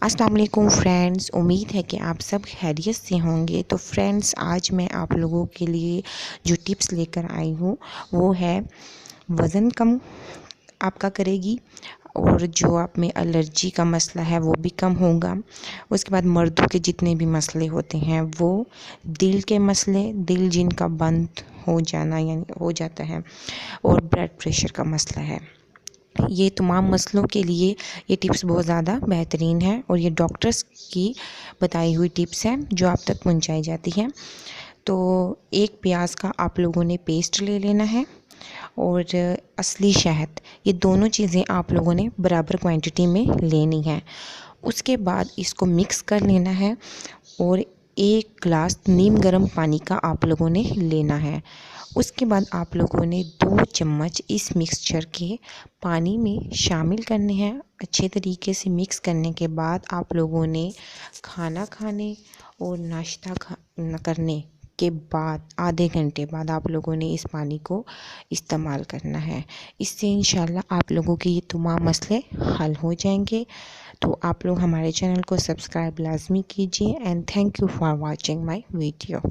अस्सलाम वालेकुम फ्रेंड्स, उम्मीद है कि आप सब खैरियत से होंगे। तो फ्रेंड्स, आज मैं आप लोगों के लिए जो टिप्स लेकर आई हूँ वो है वज़न कम आपका करेगी, और जो आप में एलर्जी का मसला है वो भी कम होगा। उसके बाद मर्दों के जितने भी मसले होते हैं, वो दिल के मसले, दिल जिनका बंद हो जाना यानी हो जाता है, और ब्लड प्रेशर का मसला है, ये तमाम मसलों के लिए ये टिप्स बहुत ज़्यादा बेहतरीन है। और ये डॉक्टर्स की बताई हुई टिप्स हैं जो आप तक पहुंचाई जाती हैं। तो एक प्याज का आप लोगों ने पेस्ट ले लेना है, और असली शहद, ये दोनों चीज़ें आप लोगों ने बराबर क्वांटिटी में लेनी है। उसके बाद इसको मिक्स कर लेना है, और 1 गिलास नीम गर्म पानी का आप लोगों ने लेना है। उसके बाद आप लोगों ने 2 चम्मच इस मिक्सचर के पानी में शामिल करने हैं। अच्छे तरीके से मिक्स करने के बाद आप लोगों ने खाना खाने और नाश्ता करने के बाद आधे घंटे बाद आप लोगों ने इस पानी को इस्तेमाल करना है। इससे इंशाल्लाह आप लोगों के ये तमाम मसले हल हो जाएंगे। तो आप लोग हमारे चैनल को सब्सक्राइब लाजमी कीजिए, and thank you for watching my video.